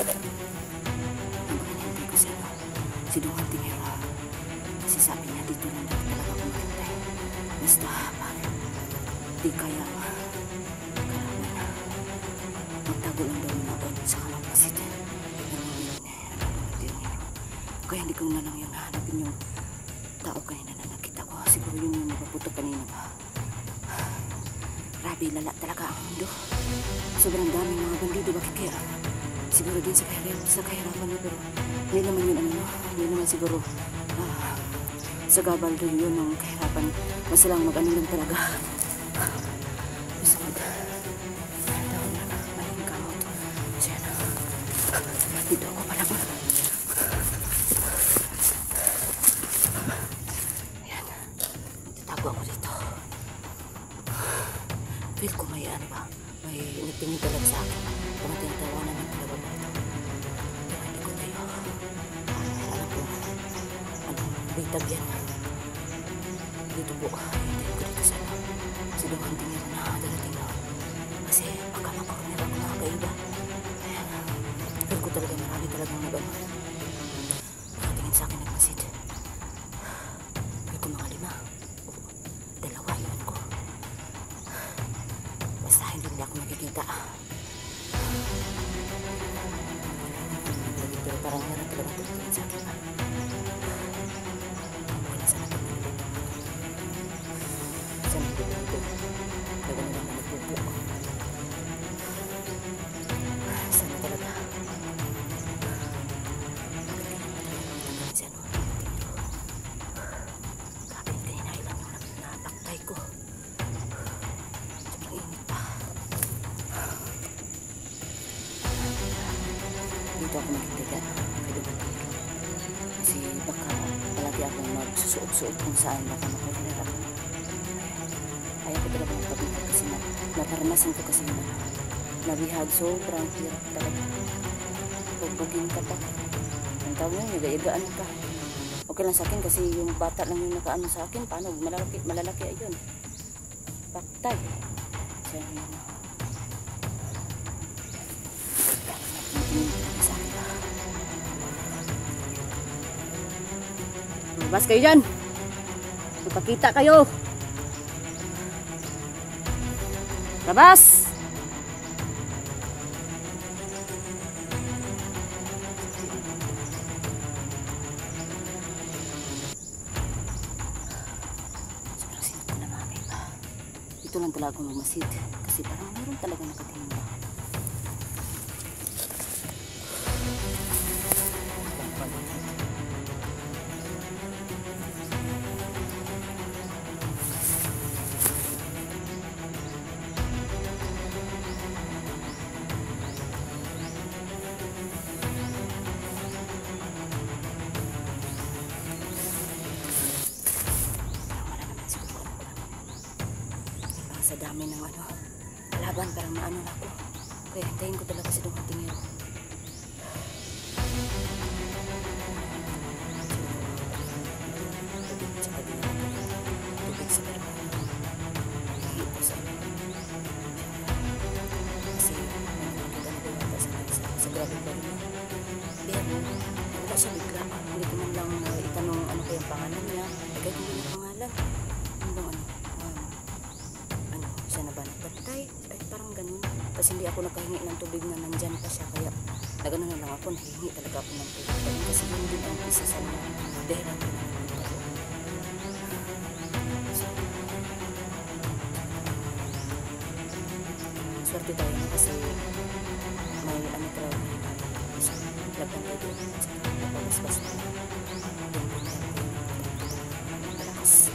hinihintay ko si Dong Tingera. Kasi sabi niya dito lang daw talaga ako maghintay. Basta di kaya kailangan magtago lang daw na ako sa kalamasit. Kaya hindi ko na lang yung hahanapin yung tao kanina na nakita ko. Siguro yun yung napaputok kanina ba. Grabe, lala talaga ang mundo. Sobrang daming mga bandido. Bakit kaya? Siguro din sa kahirapan niya, pero hindi naman yun hindi naman siguro sa gabal rin yun ng kahirapan. Basta lang mag-ano lang talaga. Basta tawag na maling kamot. Kasi dito ako pala. Ayan, tatago ako dito. Feel ko may may nagtingin talaga sa akin. Kung tinatawanan ng talaga ba ito. Pero hindi ko tayo. Alam ko, bitag yan. Dito po, hintayin ko dito sa Dong Tingera na darating na. Kasi baka makorner ako nakakaiba. Ayan, feel ko talaga marami talagang nakatingin sa akin ng masid. Feel ko mga 5 o 2, yun ko. Basta hindi nila ako makikita. Pero parang meron talaga tutuin sa akin. Wala sana pagmulin. Sana pagmulin ko. Laga na naman nagpupo. Sana talaga. Si ano? Grabe yung kanina ilan yung napaktay ko. Sobrang init pa. Dito ako maghintigan kay Dong Tingera. Kasi baka palagi akong magsusuot-suot kung saan baka makorner ako. Ayaw ko talaga magpabigay kasi naparanasan ko kasi nabihag. Sobrang hirap talaga. Bubugin ka pa. Ang tawag nyo, nagayagaan ka. Okay lang sa akin kasi yung bata lang yung nakaano sa akin. Paano? Malalaki ayun. Paktay. Siya yun. Labas kayo dyan. Magpakita kayo. Labas. Sobrang sinip ko na mga kaiba. Ito lang talaga ako magmasid. Kasi parang meron talaga nakatingin ba. Sa dami ng laban, parang maano na ako. Kaya hintayin ko talaga si Dong Tingera. Tsaka din ako tubig sa barba. Hihip ko sa kasi nakakita na dumata sa grabing barba. Pero wala siya bigla. Hindi ko man lang itanong ano kayang pangalan niya. Kahit hindi na pangalan. Siya na ba nagpatay? Ay, parang ganun. Kasi hindi ako nakahingi ng tubig na nandyan pa siya. Kaya nagano na lang ako. Nahingi talaga ako ng tubig. Kasi yun din ang isa sa mga dahilan ko na nagpunta ko. Swerte tayo na kasi may talaga na isa. Laban tayo doon. Napagaspas na. Malakas.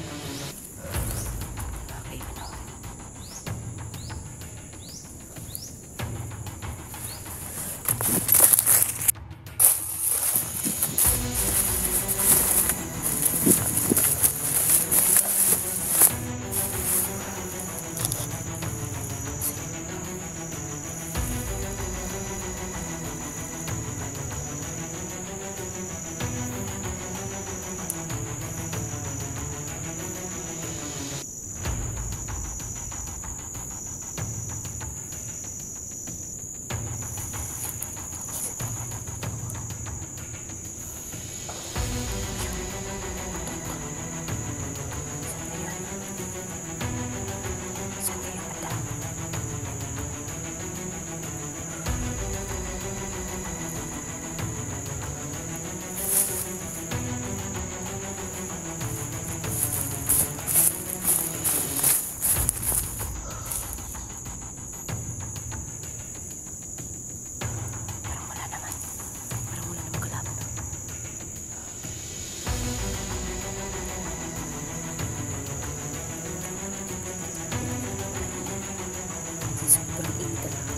Sobrang init talaga.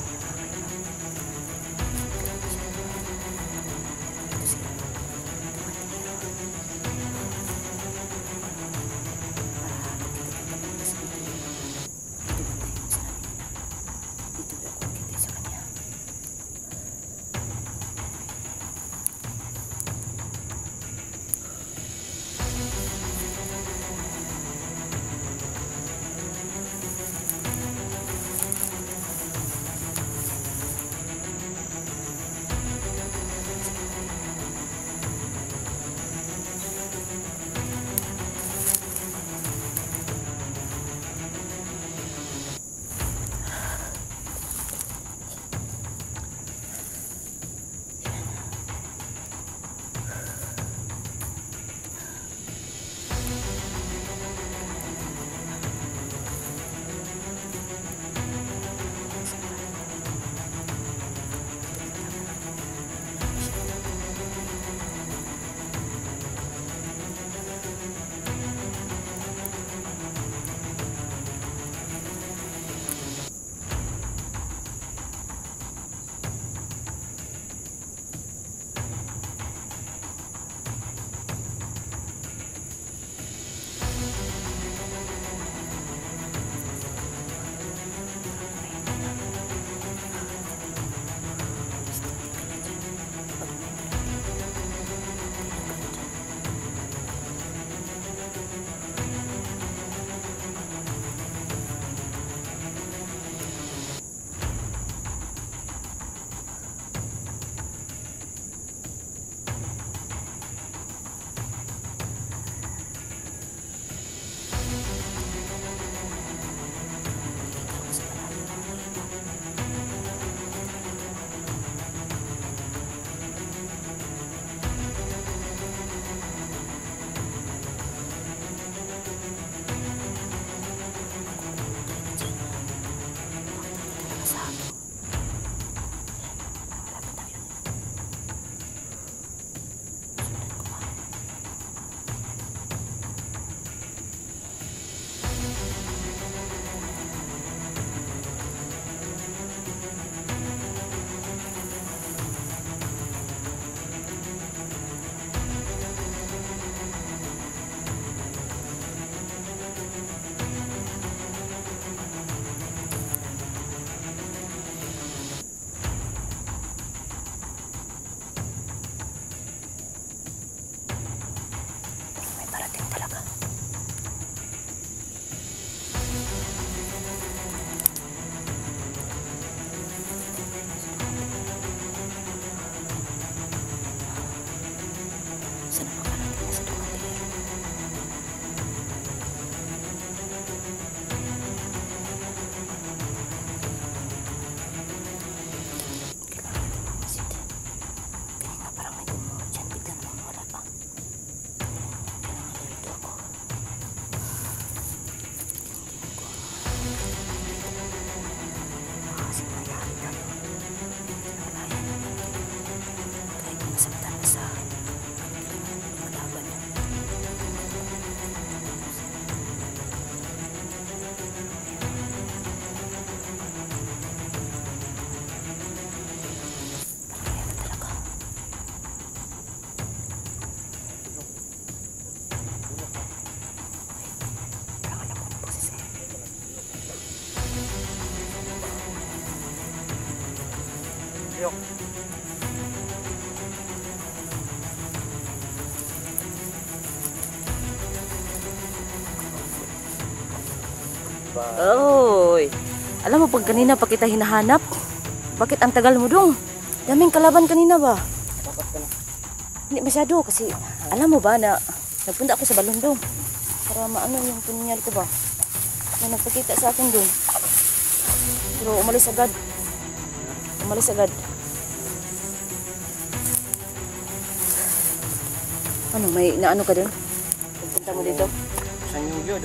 Ito siya. Tumatira. Para makita kita ng mas dito. Dito bantay mo sa amin na. Dito ako kita sa kanya. Sana makarating na sa Dumaguete. Kailangan natin mamasid. Kaya nga parang may tumuha dyan. Bigla naman wala pa. Kailangan nalito ako. Kasi mayari tayo. Wala yan. Kahit masaktan na sa akin. Oy, alam mo pag kanina pa kita hinahanap, bakit ang tagal mo dong? Daming kalaban kanina ba? Hindi masyado kasi alam mo ba na nagpunta ako sa Balundong para maano yung punyal ko ba? Na nagpakita sa akin dong. Pero umalis agad. Umalis agad. Ano, may naano ka dun? Pagpunta mo dito? Sa New York,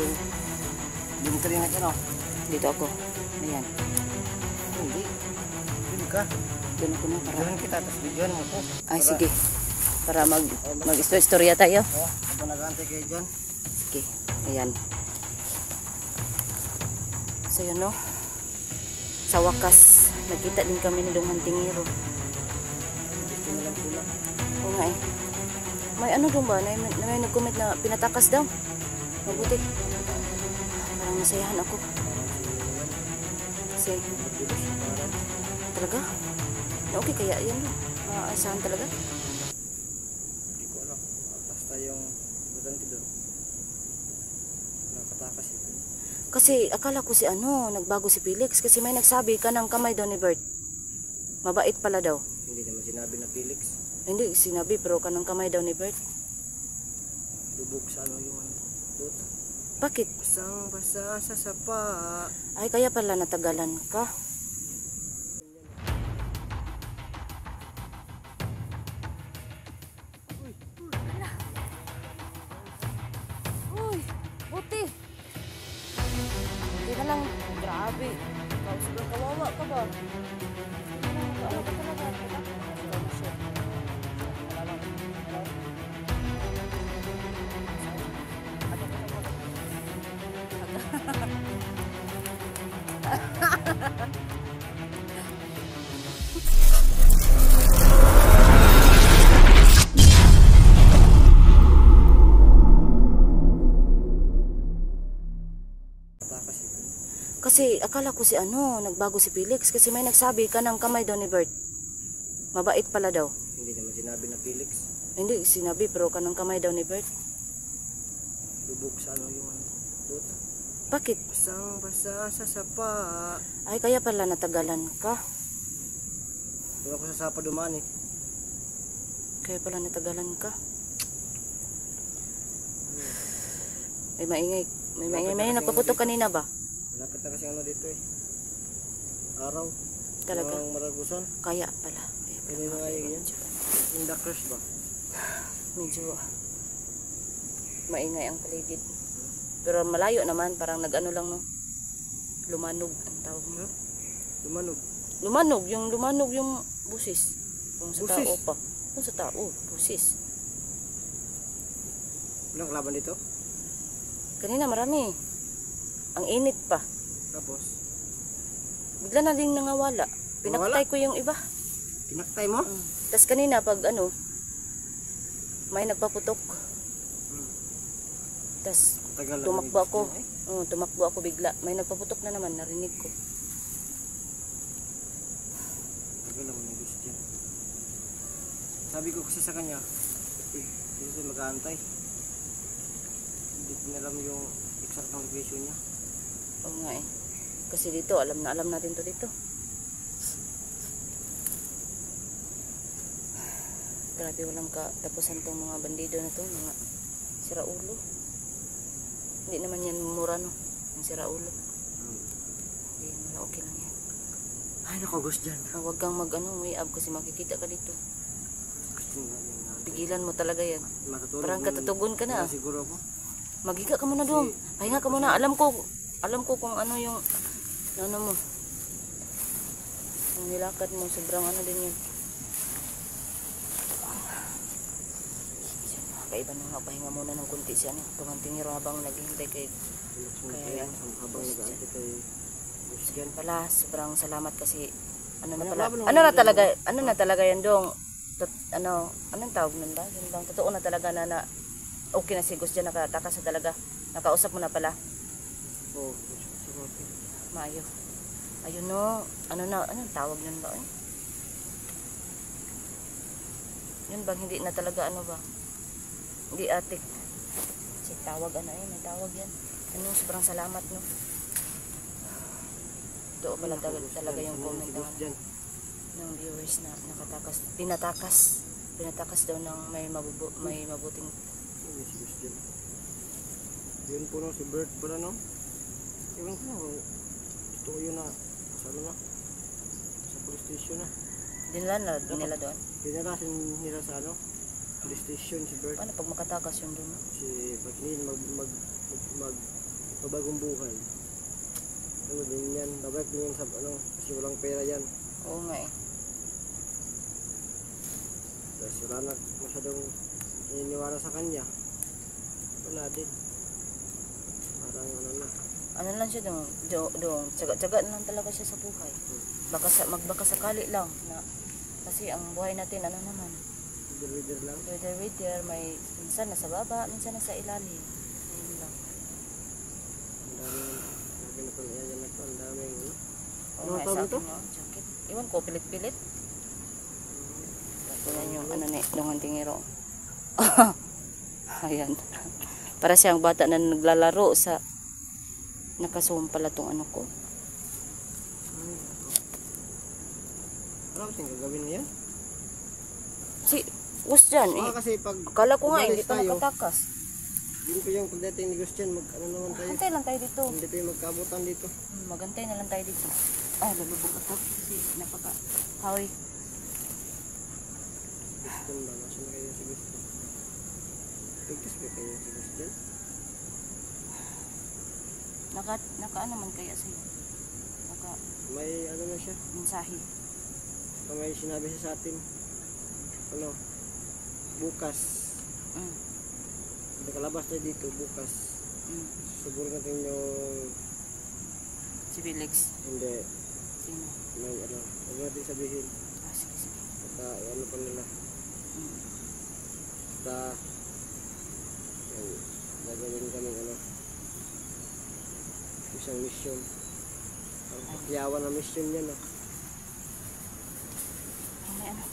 doon ka rin ano? Dito ako. Ayan. Hindi. Doon ka. Doon ako na para. Doon kita, tapos bigyan mo ko. Ay, sige. Para mag-istorya tayo. Oo, ako nag-aantay kayo dyan. Sige. Ayan. So yun no. Sa wakas, nagkita din kami ni Dong Hantingero. Gusto na lang kulang. Oo nga eh. May ano dong ba? May nag-comment na pinatakas daw. Mabuti. Parang nasayahan ako. Kasi, talaga? Okay kaya yan. Maasahan talaga? Hindi ko alam. Basta yung butante doon. Nakatakas ito. Kasi akala ko si nagbago si Felix. Kasi may nagsabi ka ng kamay daw ni Bert. Mabait pala daw. Hindi naman sinabi na Felix. Hindi, sinabi pero kanang kamay daw ni Bert. Lubog sa ano yung ano. Puta. Bakit? Basang-basa sa sapa. Ay, kaya pala natagalan ka. Uy, buti. Hindi na lang, grabe. Ikaw sobrang kawawa ka ba? Ano ka talaga? Ikaw na siya. Nakatakas ito. Kasi akala ko si nagbago si Felix. Kasi may nagsabi ka ng kamay daw ni Bert. Mabait pala daw. Hindi naman sinabi na Felix. Hindi, sinabi pero kanang kamay daw ni Bert. Lubog sa ano yung ano. Puta. Bakit? Basang-basa sa sapa. Ay, kaya pala natagalan ka. Doon ako sa sapa dumaan eh. Kaya pala natagalan ka. May maingay. May nagpaputok kanina ba? Malapit na kasi ano dito eh. Araw. Talaga? Ang Maragusan. Kaya pala. Hindi na nga yun. In the crush ba? Medyo maingay ang paligid. Pero malayo naman. Parang nag-ano lang no. Lumanog ang tawag mo. Lumanog. Lumanog yung busis. Kung sa Busis? tao pa. Kung sa tao, busis. Walang kalaban dito? Kanina marami. Ang init pa. Tapos? Bigla na din nangawala. Pinaktay ko yung iba. Pinaktay mo? Tapos kanina pag may nagpaputok. Tapos Tagal tumakbo ako. Tumakbo ako bigla. May nagpaputok na naman, narinig ko. Tagal naman yung gusto dyan. Sabi ko kasi sa kanya, dito tayo mag-aantay. Hindi ko alam yung exact ng location niya. Oo nga eh. Kasi dito, alam natin to dito. Grabe, walang katapusan tong mga bandido na to, mga siraulo. Hindi naman yan mura no, yung siraulo. Hindi naman, okay lang yan. Ay, naku, gusto dyan. Huwag kang may ab kasi makikita ka dito. Gusto nga yung Pigilan mo talaga yan. matutulog. Parang katutugon ka na. Siguro ako. Magiga ka muna doon. Pahinga ka muna. Alam ko kung ano yung mo. Ang nilakad mo, sobrang din yun. Kaiba na nga, pahinga muna ng kunti siya. Tumantingiro habang naghihintay kay Kaya yan, habang nag-aantay kay gusto dyan. pala. Sobrang salamat kasi ano na Ano pala. ba nung Ano na talaga yan dong. Anong tawag nun ba? Yun bang totoo na talaga na okay na si Gus dyan, nakatakas na talaga. Nakausap mo na pala. Oo, Maayo. Ayun no. Anong tawag nun ba? Yun bang hindi na talaga ba? Hindi atik. Si tawag may tawag yan. Sobrang salamat no. Ito pala talaga yung comment ng viewers na pinatakas daw ng may mabuting. Yun po no, si Bert pala no. Ewan ko, gusto ko yun na sa police station na. Dinala doon. Dinalasin nila sa police station si Bert. Paano pag makatakas yun doon? Si Pagnin magbagong buhay. Ano din yan, babalik din yan sa kasi walang pera yan. Oo nga eh. Tapos wala na masyadong iniwala sa kanya. Wala din. Parang ano lang siya doon, tsaga-tsaga na lang talaga siya sa buhay. Magbaka sakali lang na kasi ang buhay natin ano naman, Leader lang. weather, may minsan nasa baba, minsan nasa ilalim. Ayun lang. Ang dami. Lagi na pala yan na po. Ang dami. Oh, Ano may tawag sa nito? akin, no? Jacket. Iwan ko, pilit-pilit. Tingnan yung ano ni, lungan tingiro. Ayan. Para siyang bata na naglalaro sa nakasuom pala tong ano ko. Ano kasing gagawin na yan? Si, was dyan eh. Kasi pag Akala ko nga, hindi umalis pa tayo, nakatakas. Din ko yung pagdating ni Christian, ano naman tayo. Antay lang tayo dito. Hindi tayo magkabutan dito. Magantay na lang tayo dito. Ay, lalubog ako. Kasi napaka hawi. Christian ba? Nasaan na kayo si Christian? Pagkas ba kayo si Christian? Naka ano man kaya sa'yo? Naka May ano na siya. mensahe. May sinabi siya sa atin. Ano? Bukas. Mm. Nakalabas tayo dito bukas. Mm. Siguro natin yung Si Felix. hindi. Sino? May ano. Huwag natin sabihin. Ah, sige. Basta ano pa nila. Mm. Basta ay, gagawin kami ano. Isang mission. Ang pakyawan na mission niya no. Ay, may ano.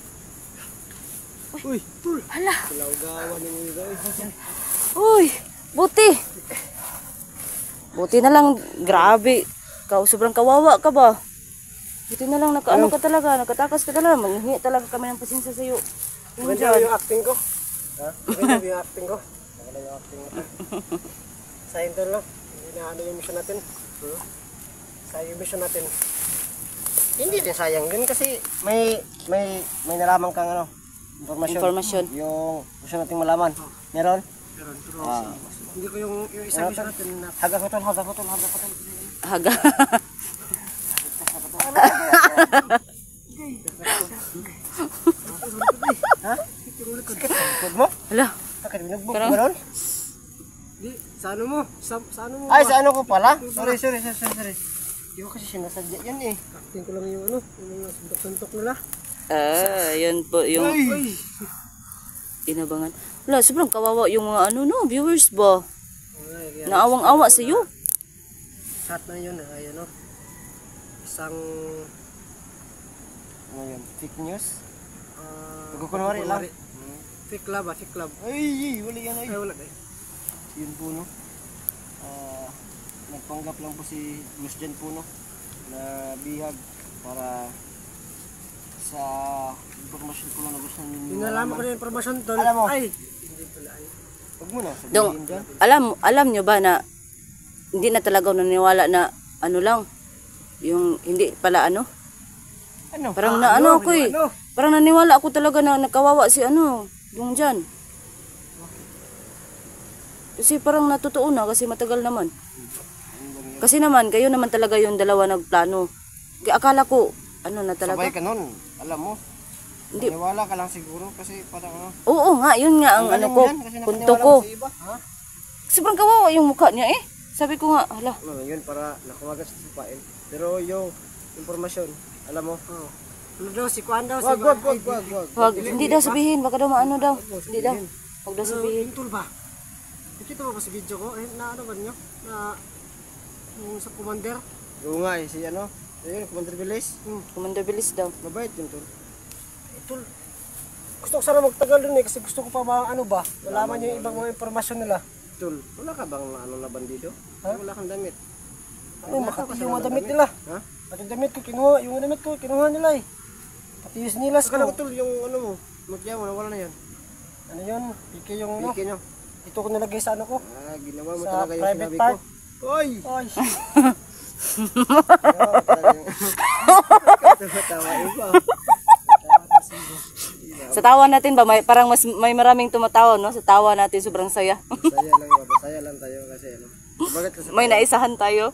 Uy! Uy! Hala! Kilawgawan ni mga guys. Uy! Buti! Buti na lang. Grabe. Sobrang kawawa ka ba? Buti na lang nakaano ka talaga. Nakatakas ka talaga. Manghingi talaga kami ng pasensya sa'yo. Maganda yung acting ko. Ha? Maganda yung acting ko. Maganda yung acting ko. Sa intern lang. Hindi na ano yung mission natin. Sa yung mission natin. Hindi din sayang din kasi may nalaman kang ano. Informasyon. Yung gusto nating malaman. Meron? Meron, pero Ah. hindi ko yung isang mission natin na Haga ko tol. Haga. Ha? Sakit sa likod mo? Hala. Sakit binugbog Pero- meron? di sa ano mo, sa ano mo. Ay, sa ano ko pala? Sorry. Hindi ko kasi sinasadya yan eh. Acting ko lang yung ano, yung mga suntok-suntok nila. Yun po yung Uy! inabangan. Wala, sobrang kawawa yung mga ano no, viewers ba? Ay, kaya Naawang-awa sa iyo. shot na yun, ay ano. Isang Ano yun? Fake news? pagkukunwari Pagkukunwari lang. fake love, fake love. Ay, wala yan ay. Ay, wala eh. Yun po no. Nagpanggap lang po si Gusjan po no. Na bihag para sa informasyon ko lang na gusto ninyo. Pinalaman ko na yung informasyon tol. Alam mo. Ay, hindi pala ay. Huwag mo na Dong, sabihin dyan. alam nyo ba na hindi na talaga ako naniwala na ano lang, yung hindi pala ano, Ano? parang na ano ako eh, ano? parang naniwala ako talaga na nakawawa si ano, yung dyan. Kasi parang natutuon na kasi matagal naman. Kasi naman, kayo naman talaga yung dalawa nagplano. Kaya akala ko, ano na talaga. Sabay ka nun. Alam mo. Hindi. Maniwala ka lang siguro kasi parang ano. Oo nga, yun nga ang ano galing ko, yan, kasi punto nakaniwala ko. ka sa iba. Ha? Sobrang kawawa yung mukha niya eh. Sabi ko nga, hala, Ano yun para nakumagas sa file. Pero yung informasyon, alam mo. Oh. Ano daw, si Kwan daw, Wag. wag, hindi daw sabihin, baka daw maano daw. Hindi daw, wag daw sabihin. Yung tool ba? Nakita mo ba sa video ko? Na ano ba nyo? Na yung sa commander? Oo nga eh, si ano. Ayun, Commander Bilis. Commander Bilis daw. Mabait yun tol. Tol, gusto ko sana magtagal dun eh kasi gusto ko pa ano ba? Malaman yung ibang mga informasyon nila. Tol, wala ka bang ano na bandido? Ha? Wala kang damit. Ano, makati yung mga damit nila. Ha? Pati damit ko, kinuha nila eh. Pati yung sinilas Akala ko. ko tol, yung ano mo, magkaya mo, nawala na yan. Ano yun? Piki yung ano. Biki nyo. Ito ko nilagay sa ano ko. Ginawa mo Sa talaga yung private sinabi part. ko. Oy! Ay, Tawa iba. Sa tawa natin ba, parang may maraming tumatawa, no? Sa tawa natin, sobrang saya. Saya lang tayo kasi ano. Bakit kasi May naisahan tayo.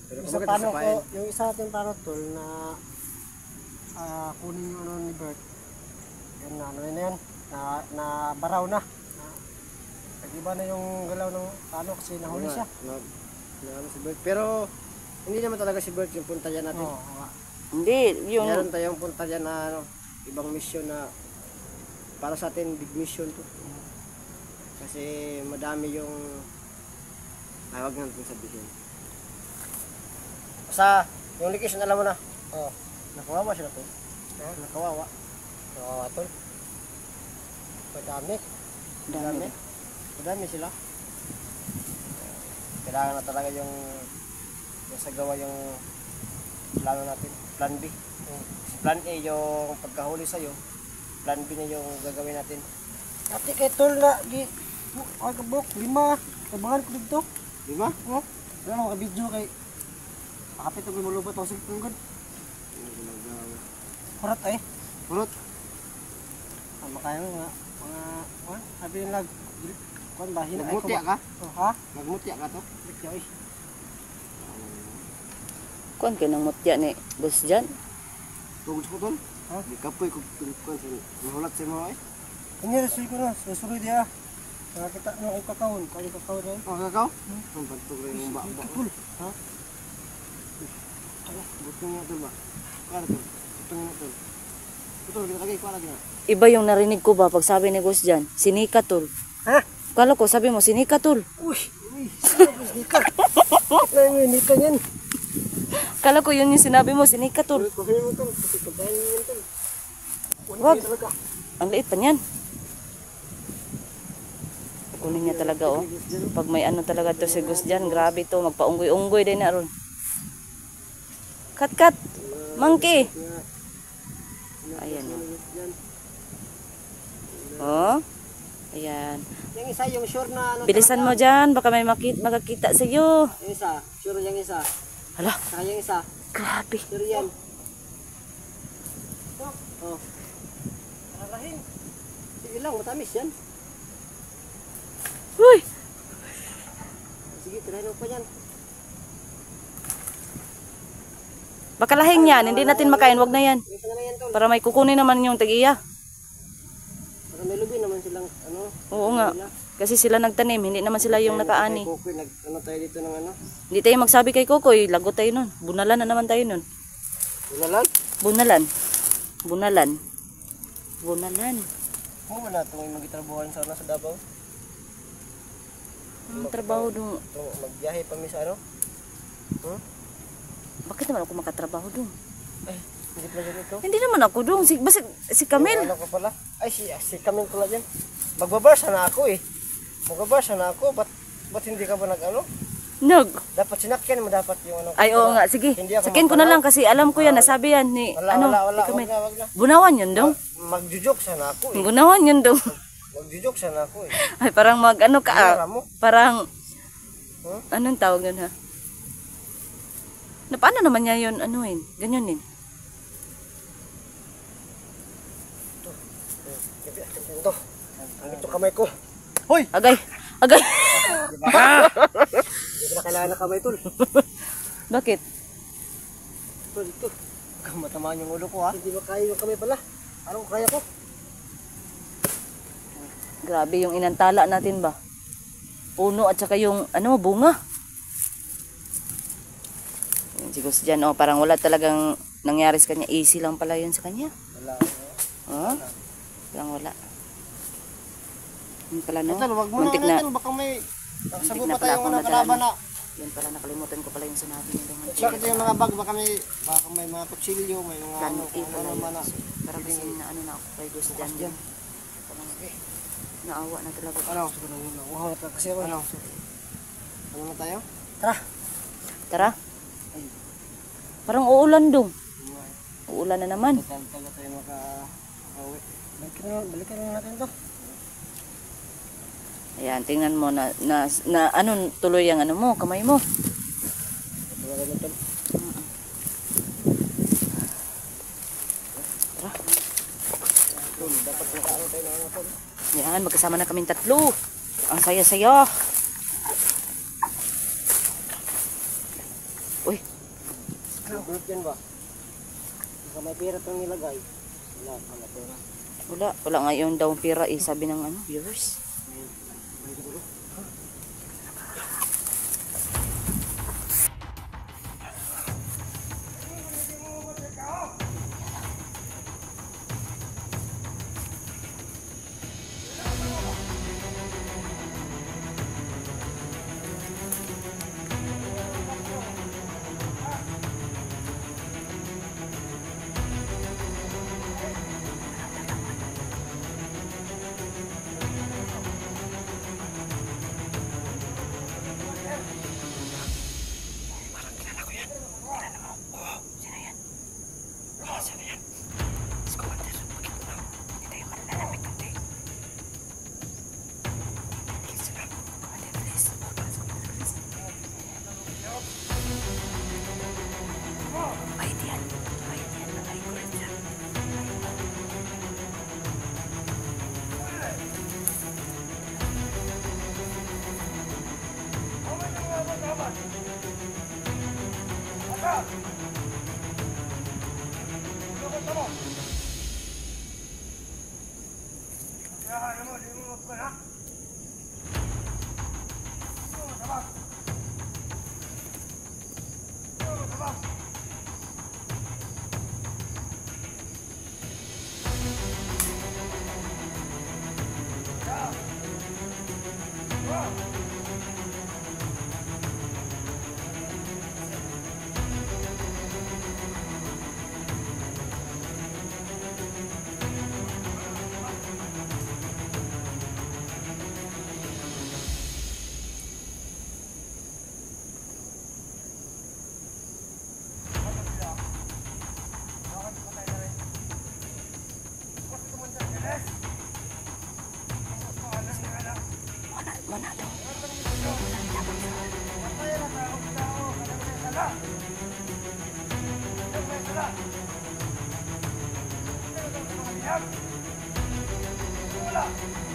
pero isa bakit paano sa ko, pain? yung isa natin paano tol na kunin yung ano ni Bert. Yan na, ano yun yan? Na baraw na. Nag-iba na yung galaw ng paano kasi nahuli siya. Naano si Bert. Pero hindi naman talaga si Bert yung punta dyan natin. Oo nga. Hindi, yung... Meron tayong punta dyan na ano, ibang mission na para sa atin big mission to. Kasi madami yung wag natin sabihin. Sa yung location alam mo na. Oh, nakawawa sila to. Nakawawa. Nakawawa tol. Madami. Dami. Madami sila. Kailangan na talaga yung sagawa yung plano natin. Plan B. Si plan A yung pagkahuli sa'yo. Plan B na yung gagawin natin. Dati kay tol na di agabok 5 tabangan ko dito. 5? Oh. Wala mo ka-video kay kapit og mulubot ang cellphone gud. Kurat ay. Pulot. Makayo nga mga abi lag kon ba hina ay ko. Nagmutya ka? Oh, ha? Nagmutya ka to? Dikya ay. Kuan ka ng mutya ni Boss Jan. Tugod ko tol? Ha? Di kapoy ko tungkol sa nahulat sa mga ay. Kanya rasoy ko na, susunod dia. Nakita no ay kakawon, kali kakawon rin. Oh, kakaw? Ang pantog rin yung baba. Cool. Ha? Buto nga tol ba? Kala tol. Buto nga tol. Buto, kita lagi, kuha lagi na. Iba yung narinig ko ba pag sabi ni Boss Jan, sinika tol. Ha? Kala ko sabi mo sinika tol. Uy, nika. Na yung nika yan. Kala ko yun yung sinabi mo, sinika tol. Kuhin mo tol, kasi pagkain mo yan tol. Wag. Ang liit pa niyan. Kunin niya talaga oh. Pag may ano talaga to si Boss Jan, grabe to, magpaunggoy-unggoy din na ron. Kat. Monkey. Ayan oh. Oh. Ayan. Yung isa, yung sure na ano. Bilisan mo dyan, baka may makakita sa'yo. Yung isa, sure yung isa. Hala, Saka yung isa, grabe. sure yan. Oh. Arahin. Sige lang, matamis yan. Uy! Sige, tirahin mo pa yan. Baka lahing yan, hindi natin makain, wag na yan. Yung isa na yan tol. Para may kukunin naman yung tag-iya. Para may lubi naman silang ano. Oo nga. Kasi sila nagtanim, hindi naman sila yung nakaani. Kukoy, ano tayo dito ng ano. Hindi tayo magsabi kay Kokoy, lagot tayo nun. Bunalan na naman tayo nun. Ulalan? Bunalan. Bunalan. Bunalan. Kung wala itong magitrabuhan sana sa Davao. Ang trabaho dun. Itong magbiyahe pa mi sa ano. Bakit naman ako makatrabaho dun? Ay, hindi pala dyan ito. Hindi naman ako dun. Si Camille. Ano ko pala? Ay, si Camille pala dyan. Magbabasa na ako eh. Magbabasa na ako. Ba't hindi ka ba nag-ano? Dapat sinakyan mo dapat yung ano. Ay, oo nga. Sige. Hindi ako Sakin ko na lang kasi alam ko yan. Nasabi yan ni, Wala. ni Camille. Wag na. Bunawan yun dong. Magjujok sana ako eh. Bunawan yun dong. Magjujok sana ako eh. Ay, parang ano ka. Kaya mo? Parang, Huh? anong tawag nun ha? Na paano naman niya yun, anuin? Ganyan din. Ito. Ang ito kamay ko. Hoy! Agay! Agay! Hindi ko na kailangan na kamay tol. Bakit? Tol, ito. Matamaan yung ulo ko ha. Hindi makaya yung kamay pala. Ano kaya ko? Grabe yung inantala natin ba? Puno at saka yung bunga. Yan, si Gus dyan, parang wala talagang nangyari sa kanya. Easy lang pala yun sa kanya. Wala. Oh? Parang wala. Yun pala no? Ito, wag mo Muntik na. Baka may Muntik sasagot na pa pala tayo akong ng nadaan. kalaban na. Yan pala, nakalimutan ko pala yung sinabi nila. Bakit yung mga bag, baka may mga kutsilyo, may mga Plan ano, A kung pala ano yun. man na. Parang kasi na ako kay Gus dyan. Parang naawa na talaga. Ano? Uhaw na kasi ako. Ano? Ano na tayo? Tara. Tara. Parang uulan dong. Uulan na naman. Tagal tayo maka-awi. Balikan na natin to. Ayan, tingnan mo na ano tuloy ang ano mo, kamay mo. Wala na ito. Tara. Dapat makaano tayo na ano ito. Yan, magkasama na kaming tatlo. Ang saya-saya. Uy, Group yan ba? Baka may pera itong nilagay. Wala pera. wala ngayon daw pira sabi ng viewers. Saan na yan? Let's go, Hunter. Bakit mo na? Hindi tayo malalamig kunti. Bilis na. Commander, bilis. Bilis, Commander, bilis. Mahit yan. Mahit yan. Mahit ko rin dyan. Mana daw? Wala.